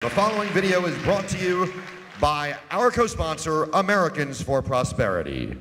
The following video is brought to you by our co-sponsor, Americans for Prosperity.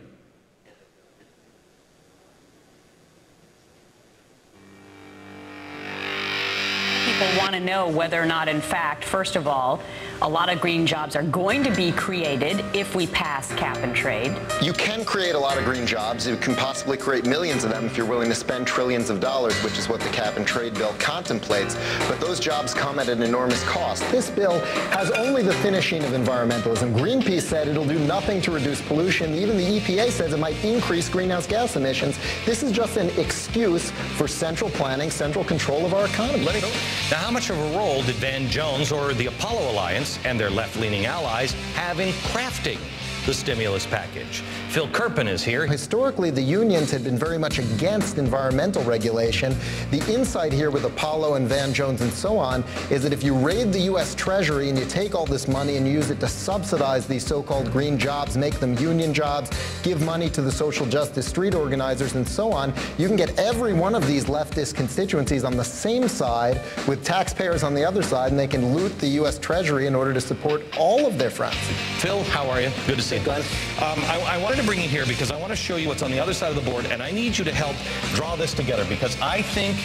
People want to know whether or not, in fact, first of all, a lot of green jobs are going to be created if we pass cap and trade. You can create a lot of green jobs. You can possibly create millions of them if you're willing to spend trillions of dollars, which is what the cap and trade bill contemplates. But those jobs come at an enormous cost. This bill has only the finishing of environmentalism. Greenpeace said it'll do nothing to reduce pollution. Even the EPA says it might increase greenhouse gas emissions. This is just an excuse for central planning, central control of our economy. Now, how much of a role did Van Jones or the Apollo Alliance and their left-leaning allies have in crafting the stimulus package? Phil Kerpen is here. Historically, the unions had been very much against environmental regulation. The insight here with Apollo and Van Jones and so on is that if you raid the U.S. Treasury and you take all this money and use it to subsidize these so-called green jobs, make them union jobs, give money to the social justice street organizers and so on, you can get every one of these leftist constituencies on the same side with taxpayers on the other side, and they can loot the U.S. Treasury in order to support all of their friends. Phil, how are you? Good to see you. I wanted to bring you here because I want to show you what's on the other side of the board, and I need you to help draw this together because I think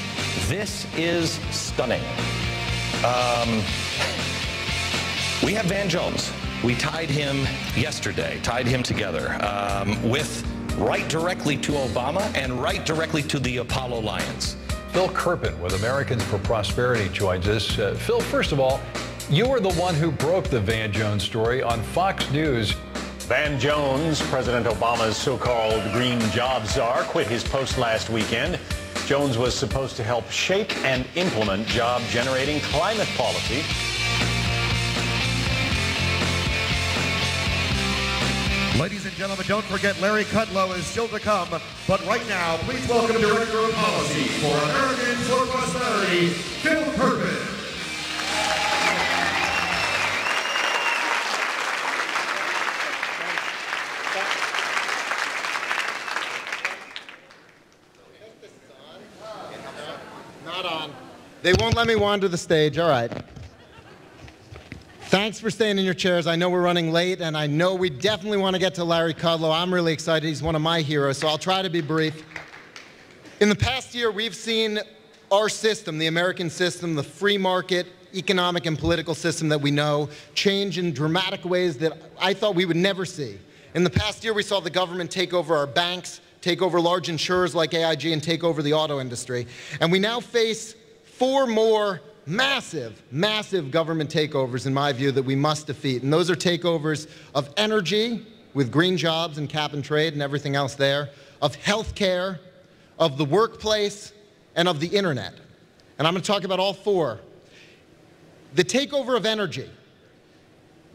this is stunning. We have Van Jones. We tied him yesterday, tied him together with right directly to Obama and right directly to the Apollo Alliance. Phil Kerpen with Americans for Prosperity joins us. Phil, first of all, you were the one who broke the Van Jones story on Fox News. Van Jones, President Obama's so-called green job czar, quit his post last weekend. Jones was supposed to help shape and implement job-generating climate policy. Ladies and gentlemen, don't forget Larry Kudlow is still to come. But right now, please welcome Director of Policy for Americans for Prosperity, Phil Kerpen. Not on. They won't let me wander the stage. All right. Thanks for staying in your chairs. I know we're running late, and I know we definitely want to get to Larry Kudlow. I'm really excited. He's one of my heroes, so I'll try to be brief. In the past year, we've seen our system, the American system, the free market, economic and political system that we know, change in dramatic ways that I thought we would never see. In the past year, we saw the government take over our banks, take over large insurers like AIG, and take over the auto industry. And we now face 4 more massive government takeovers, in my view, that we must defeat. And those are takeovers of energy, with green jobs and cap and trade and everything else there, of healthcare, of the workplace, and of the internet. And I'm going to talk about all 4. The takeover of energy.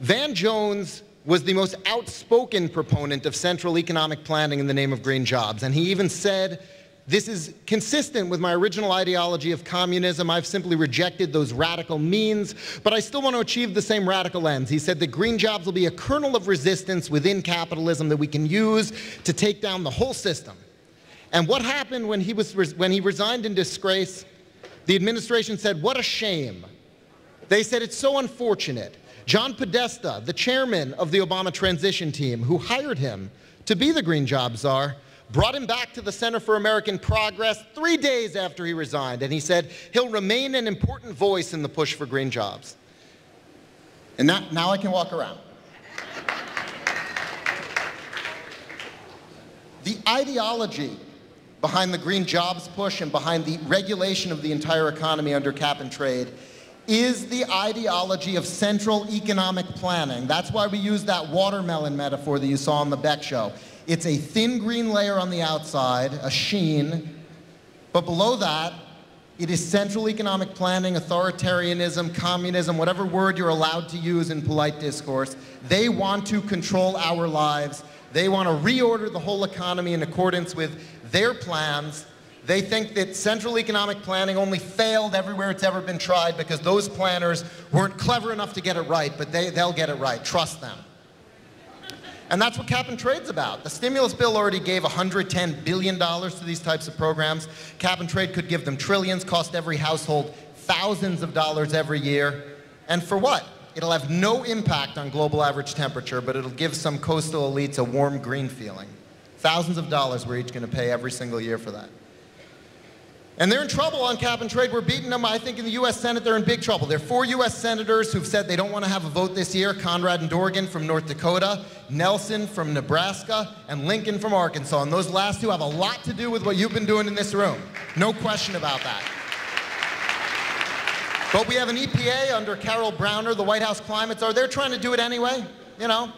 Van Jones was the most outspoken proponent of central economic planning in the name of green jobs. And he even said, this is consistent with my original ideology of communism. I've simply rejected those radical means, but I still want to achieve the same radical ends. He said that green jobs will be a kernel of resistance within capitalism that we can use to take down the whole system. And what happened when he resigned in disgrace? The administration said, what a shame. They said, it's so unfortunate. John Podesta, the chairman of the Obama transition team, who hired him to be the green job czar, brought him back to the Center for American Progress 3 days after he resigned, and he said he'll remain an important voice in the push for green jobs. And now I can walk around. The ideology behind the green jobs push and behind the regulation of the entire economy under cap and trade is the ideology of central economic planning. That's why we use that watermelon metaphor that you saw on the Beck show. It's a thin green layer on the outside, a sheen, but below that, it is central economic planning, authoritarianism, communism, whatever word you're allowed to use in polite discourse. They want to control our lives. They want to reorder the whole economy in accordance with their plans. They think that central economic planning only failed everywhere it's ever been tried because those planners weren't clever enough to get it right, but they'll get it right. Trust them. And that's what cap and trade's about. The stimulus bill already gave $110 billion to these types of programs. Cap and trade could give them trillions, cost every household thousands of dollars every year. And for what? It'll have no impact on global average temperature, but it'll give some coastal elites a warm green feeling. Thousands of dollars we're each going to pay every single year for that. And they're in trouble on cap and trade. We're beating them. I think in the U.S. Senate, they're in big trouble. There are 4 U.S. senators who've said they don't want to have a vote this year. Conrad and Dorgan from North Dakota, Nelson from Nebraska, and Lincoln from Arkansas. And those last 2 have a lot to do with what you've been doing in this room. No question about that. But we have an EPA under Carol Browner, the White House climate czar. They're trying to do it anyway, you know.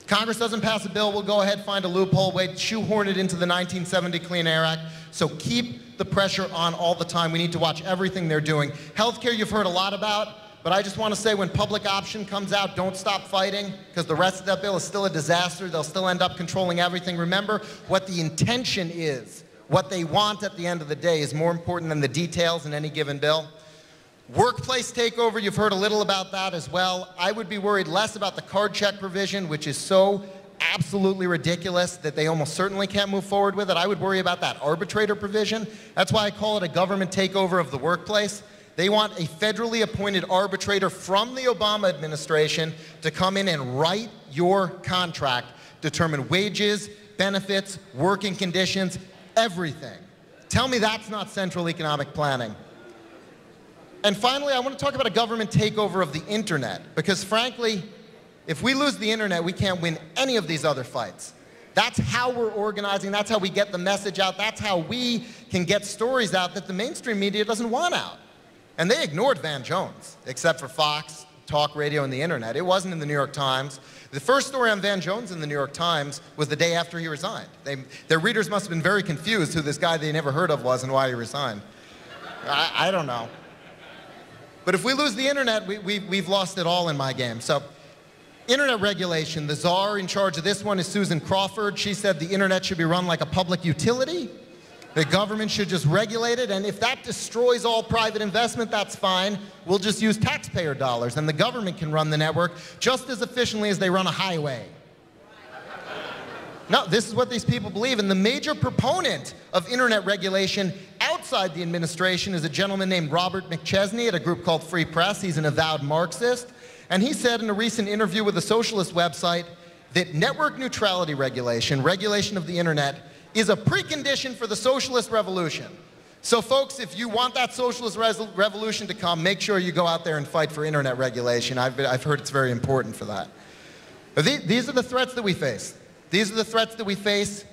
Congress doesn't pass a bill, we'll go ahead, find a loophole, wait, shoehorn it into the 1970 Clean Air Act. So keep the pressure on all the time. We need to watch everything they're doing. Healthcare you've heard a lot about, but I just want to say when public option comes out, don't stop fighting, because the rest of that bill is still a disaster. They'll still end up controlling everything. Remember, what the intention is, what they want at the end of the day is more important than the details in any given bill. Workplace takeover, you've heard a little about that as well. I would be worried less about the card check provision, which is so absolutely ridiculous that they almost certainly can't move forward with it. I would worry about that arbitrator provision. That's why I call it a government takeover of the workplace. They want a federally appointed arbitrator from the Obama administration to come in and write your contract, determine wages, benefits, working conditions, everything. Tell me that's not central economic planning. And finally, I want to talk about a government takeover of the internet, because frankly, if we lose the internet, we can't win any of these other fights. That's how we're organizing, that's how we get the message out, that's how we can get stories out that the mainstream media doesn't want out. And they ignored Van Jones, except for Fox, talk radio, and the internet. It wasn't in the New York Times. The first story on Van Jones in the New York Times was the day after he resigned. Their readers must have been very confused who this guy they never heard of was and why he resigned. I don't know. But if we lose the internet, we've lost it all in my game. So, internet regulation, the czar in charge of this one is Susan Crawford. She said the internet should be run like a public utility. The government should just regulate it, and if that destroys all private investment, that's fine. We'll just use taxpayer dollars, and the government can run the network just as efficiently as they run a highway. No, this is what these people believe, and the major proponent of internet regulation outside the administration is a gentleman named Robert McChesney at a group called Free Press. He's an avowed Marxist, and he said in a recent interview with a socialist website that network neutrality regulation, regulation of the internet, is a precondition for the socialist revolution. So folks, if you want that socialist revolution to come, make sure you go out there and fight for internet regulation. I've heard it's very important for that. But these are the threats that we face. These are the threats that we face.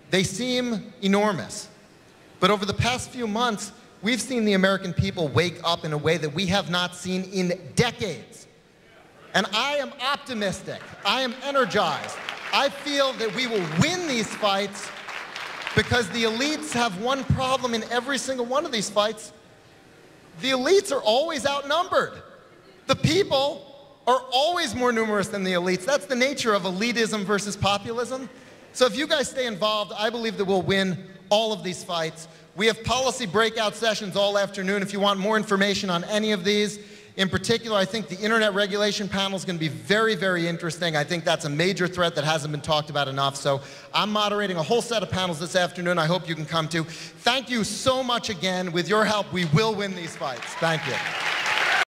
They seem enormous. But over the past few months, we've seen the American people wake up in a way that we have not seen in decades. And I am optimistic. I am energized. I feel that we will win these fights because the elites have one problem in every single one of these fights. The elites are always outnumbered. The people are always more numerous than the elites. That's the nature of elitism versus populism. So if you guys stay involved, I believe that we'll win all of these fights. We have policy breakout sessions all afternoon. If you want more information on any of these, in particular, I think the internet regulation panel is going to be very, very interesting. I think that's a major threat that hasn't been talked about enough. So I'm moderating a whole set of panels this afternoon. I hope you can come to. Thank you so much again. With your help, we will win these fights. Thank you.